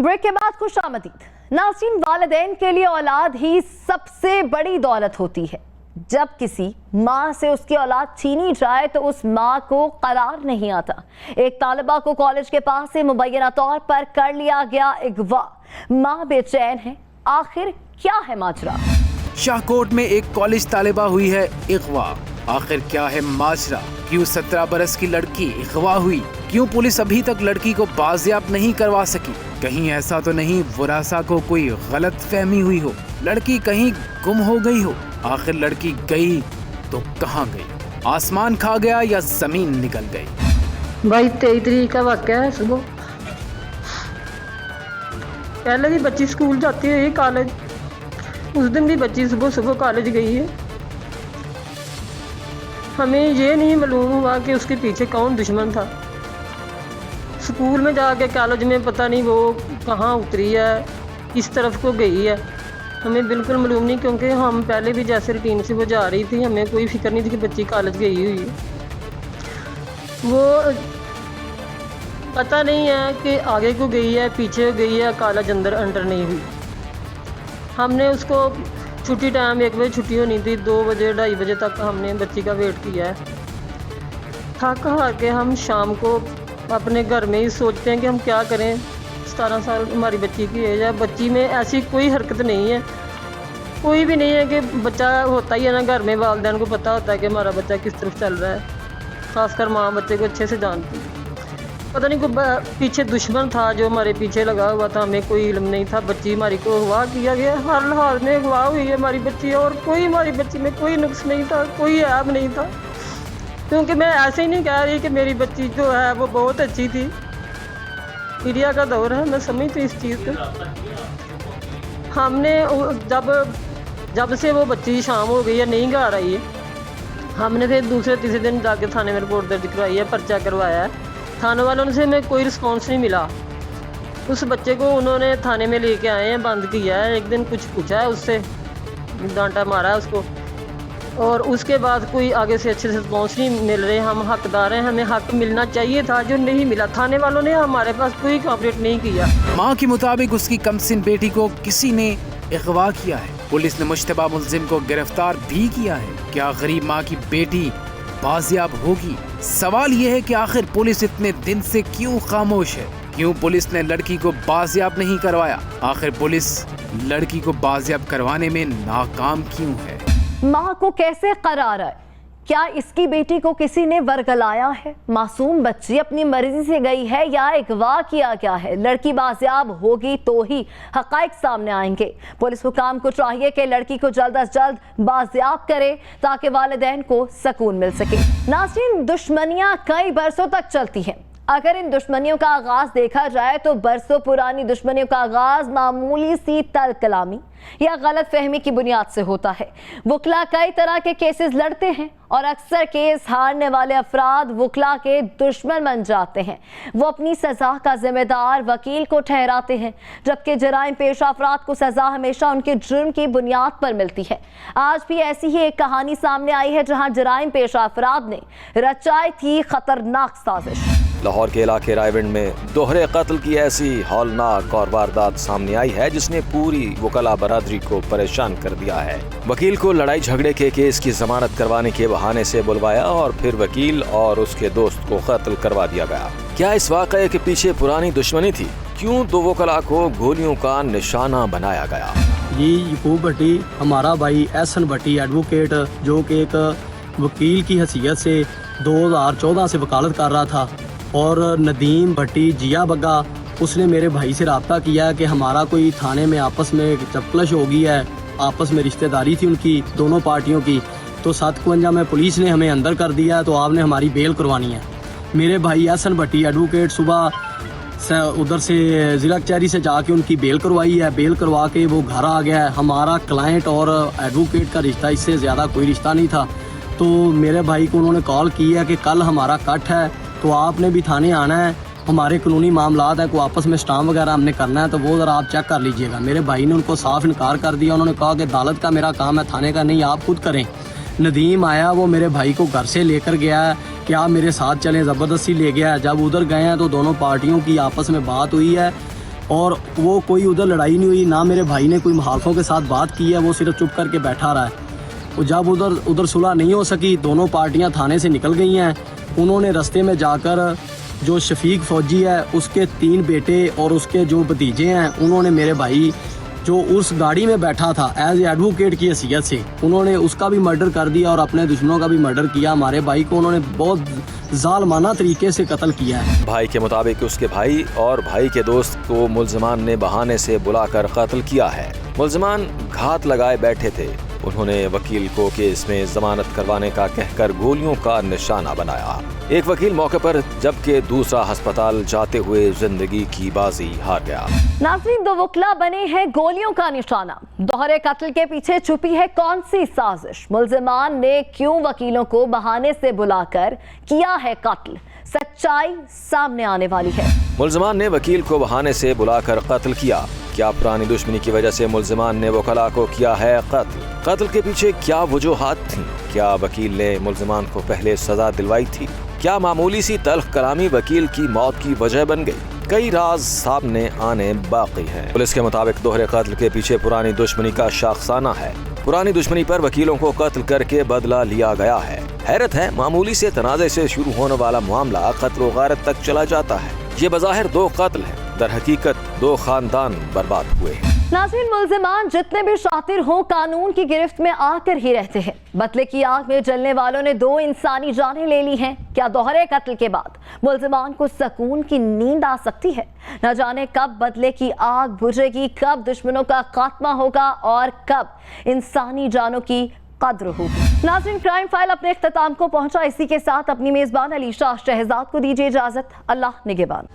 Break के बाद खुश आमदीद। नाज़रीन, वालिदैन के लिए औलाद ही सबसे बड़ी दौलत होती है। जब किसी माँ से उसकी औलाद छीनी जाए तो उस माँ को करार नहीं आता। एक तालिबा को कॉलेज के पास से मुबैना तौर पर कर लिया गया अगवा। माँ बेचैन है, आखिर क्या है माजरा? शाहकोट में एक कॉलेज तालिबा हुई है अगवा। आखिर क्या है माजरा? क्यों 17 बरस की लड़की अगवा हुई? क्यों पुलिस अभी तक लड़की को बाजियाब नहीं करवा सकी? कहीं ऐसा तो नहीं वरासा को कोई गलत फहमी हुई हो, लड़की कहीं गुम हो गई हो? आखिर लड़की गई तो कहाँ गई? आसमान खा गया या जमीन निकल गई? भाई 23 तारीख का वाक़या है। सुबह पहले भी बच्ची स्कूल जाती है कॉलेज, उस दिन भी बच्ची सुबह सुबह कॉलेज गई है। हमें ये नहीं मालूम हुआ कि उसके पीछे कौन दुश्मन था। स्कूल में जाके कॉलेज में पता नहीं वो कहाँ उतरी है, किस तरफ को गई है, हमें बिल्कुल मालूम नहीं, क्योंकि हम पहले भी जैसे रूटीन से वो जा रही थी, हमें कोई फिक्र नहीं थी कि बच्ची कॉलेज गई हुई है। वो पता नहीं है कि आगे को गई है, पीछे गई है, कॉलेज अंदर नहीं हुई। हमने उसको छुट्टी टाइम 1 बजे छुट्टी होनी थी, 2 बजे 2:30 बजे तक हमने बच्ची का वेट किया है। थक हार के हम शाम को अपने घर में ही सोचते हैं कि हम क्या करें। 17 साल हमारी बच्ची की एज है, बच्ची में ऐसी कोई हरकत नहीं है, कोई भी नहीं है कि बच्चा होता ही है ना घर में, वालिदैन को पता होता है कि हमारा बच्चा किस तरफ चल रहा है, खासकर माँ बच्चे को अच्छे से जानती है। पता नहीं कोई पीछे दुश्मन था जो हमारे पीछे लगा हुआ था, हमें कोई इल्म नहीं था। बच्ची हमारी को अगवा किया गया, हर हाल में अगवा हुई है हमारी बच्ची, और कोई हमारी बच्ची में कोई नुक्स नहीं था, कोई ऐब नहीं था। क्योंकि मैं ऐसे ही नहीं कह रही कि मेरी बच्ची जो है वो बहुत अच्छी थी, मीडिया का दौर है, मैं समझती इस चीज़ को। हमने जब से वो बच्ची शाम हो गई है, नहीं घर आई है, हमने फिर दूसरे तीसरे दिन जाके थाने में रिपोर्ट दर्ज करवाई है, पर्चा करवाया है। थाने वालों से हमें कोई रिस्पॉन्स नहीं मिला। उस बच्चे को उन्होंने थाने में लेके आए हैं, बंद किया है, एक दिन कुछ पूछा है उससे, डांटा मारा है उसको, और उसके बाद कोई आगे से अच्छे से रिस्पॉन्स नहीं मिल रहे। हम हकदार हैं, हमें हक मिलना चाहिए था जो नहीं मिला। थाने वालों ने हमारे पास कोई कोऑपरेट नहीं किया। माँ के मुताबिक उसकी कमसिन बेटी को किसी ने अगवा किया है। पुलिस ने मुश्तबा मुलजिम को गिरफ्तार भी किया है। क्या गरीब माँ की बेटी बाजियाब होगी? सवाल ये है कि आखिर पुलिस इतने दिन से क्यों खामोश है? क्यों पुलिस ने लड़की को बाजियाब नहीं करवाया? आखिर पुलिस लड़की को बाजियाब करवाने में नाकाम क्यों है? माँ को कैसे करार है? क्या इसकी बेटी को किसी ने वर्गलाया है? मासूम बच्ची अपनी मर्जी से गई है या अगवा किया गया है? लड़की बाजियाब होगी तो ही हकाइक सामने आएंगे। पुलिस हुकाम को चाहिए कि लड़की को जल्द अज जल्द बाजियाब करे ताकि वालिदैन को सुकून मिल सके। नाज़रीन, दुश्मनियां कई बरसों तक चलती हैं। अगर इन दुश्मनियों का आगाज देखा जाए तो बरसों पुरानी दुश्मनियों का आगाज मामूली सी तल कलामी या गलत फहमी की बुनियाद से होता है। वकला कई तरह के केसेस लड़ते हैं और अक्सर केस हारने वाले अफराद वकला के दुश्मन बन जाते हैं। वो अपनी सजा का जिम्मेदार वकील को ठहराते हैं, जबकि जराइम पेश अफराद को सजा हमेशा उनके जुर्म की बुनियाद पर मिलती है। आज भी ऐसी ही एक कहानी सामने आई है जहां जराइम पेश अफराद ने रचाई थी खतरनाक साजिश। लाहौर के इलाके रायविंड में दोहरे कत्ल की ऐसी हौलनाक और वारदात सामने आई है जिसने पूरी वकला बरादरी को परेशान कर दिया है। वकील को लड़ाई झगड़े के केस की जमानत करवाने के बहाने से बुलवाया और फिर वकील और उसके दोस्त को कत्ल करवा दिया गया। क्या इस वाकये के पीछे पुरानी दुश्मनी थी? क्यों दो वकला को गोलियों का निशाना बनाया गया? ये यकूब भट्टी हमारा भाई एहसन भट्टी एडवोकेट, जो कि एक वकील की हैसियत से 2014 से वकालत कर रहा था, और नदीम भट्टी जिया बग्गा, उसने मेरे भाई से रब्ता किया कि हमारा कोई थाने में आपस में चपकलश हो गई है, आपस में रिश्तेदारी थी उनकी दोनों पार्टियों की, तो 751 में पुलिस ने हमें अंदर कर दिया, तो आपने हमारी बेल करवानी है। मेरे भाई एहसन भट्टी एडवोकेट सुबह उधर से ज़िला कचहरी से जाके उनकी बेल करवाई है। बेल करवा के वो घर आ गया है। हमारा क्लाइंट और एडवोकेट का रिश्ता, इससे ज़्यादा कोई रिश्ता नहीं था। तो मेरे भाई को उन्होंने कॉल की है कि कल हमारा कट है, तो आपने भी थाने आना है, हमारे कानूनी मामलात है, को आपस में स्टाम्प वगैरह हमने करना है, तो वो ज़रा आप चेक कर लीजिएगा। मेरे भाई ने उनको साफ इनकार कर दिया। उन्होंने कहा कि अदालत का मेरा काम है, थाने का नहीं, आप खुद करें। नदीम आया, वो मेरे भाई को घर से लेकर गया है कि आप मेरे साथ चलें, ज़बरदस्ती ले गया है। जब उधर गए हैं तो दोनों पार्टियों की आपस में बात हुई है, اور وہ کوئی ادھر لڑائی نہیں ہوئی، نہ میرے بھائی نے کوئی مخالفوں کے ساتھ بات کی ہے، وہ صرف چپ کر کے بیٹھا رہا ہے۔ وہ جب ادھر صلح نہیں ہو سکی، دونوں پارٹیاں تھانے سے نکل گئی ہیں، انہوں نے رستے میں جا کر جو شفیق فوجی ہے اس کے 3 بیٹے اور اس کے جو بھتیجے ہیں، انہوں نے میرے بھائی جو اس گاڑی میں بیٹھا تھا ایز اے ایڈوکیٹ کی حیثیت سے، انہوں نے اس کا بھی مرڈر کر دیا اور اپنے دشمنوں کا بھی مرڈر کیا۔ ہمارے بھائی کو انہوں نے بہت ظالمانہ طریقے سے قتل کیا ہے۔ بھائی کے مطابق اس کے بھائی اور بھائی کے دوست کو ملزمان نے بہانے سے بلا کر قتل کیا ہے۔ ملزمان گھات لگائے بیٹھے تھے، انہوں نے وکیل کو کیس میں ضمانت کروانے کا کہہ کر گولیوں کا نشانہ بنایا۔ ایک وکیل موقع پر جبکہ دوسرا ہسپتال جاتے ہوئے زندگی کی بازی ہار گیا۔ ناظرین، 2 وکلا بنے ہیں گولیوں کا نشانہ۔ دوہرے قتل کے پیچھے چھپی ہے کون سی سازش؟ ملزمان نے کیوں وکیلوں کو بہانے سے بلا کر کیا ہے قتل؟ سچائی سامنے آنے والی ہے۔ ملزمان نے وکیل کو بہانے سے بلا کر قتل کیا۔ کیا پرانی دشمنی کی وجہ سے ملزمان نے وکلا کو کیا ہے قتل؟ قتل کے پیچھے کیا وجوہات تھیں؟ کیا وکیل نے ملزمان کو پہلے سزا دلوائی تھی؟ کیا معمولی سی تلخ کلامی وکیل کی موت کی وجہ بن گئی؟ کئی راز سامنے آنے باقی ہیں۔ پولیس کے مطابق دوہرے قتل کے پیچھے پرانی دشمنی کا شاخسانہ ہے۔ پرانی دشمنی پر وکیلوں کو قتل کر کے بدلہ لیا گیا ہے۔ حیرت ہے، معمولی سے تنازع سے شروع ہونے والا معاملہ قتل و غارت تک چلا جاتا ہے۔ یہ بظاہر 2 قتل ہیں، در حقیقت 2 خاندان برباد ہوئے ہیں۔ ناظرین، ملزمان جتنے بھی شاطر ہوں قانون کی گرفت میں آ کر ہی رہتے ہیں۔ بدلے کی آگ میں جلنے والوں نے 2 انسانی جانیں لے لی ہیں۔ کیا دوہرے قتل کے بعد ملزمان کو سکون کی نیند آ سکتی ہے؟ نہ جانے کب بدلے کی آگ بجھے گی، کب دشمنوں کا خاتمہ ہوگا اور کب انسانی جانوں کی قدر ہوگی۔ ناظرین، کرائم فائل اپنے اختتام کو پہنچا۔ اسی کے ساتھ اپنی میزبان علیشہ شہزاد کو دیجیے اجازت۔ اللہ نگہبان۔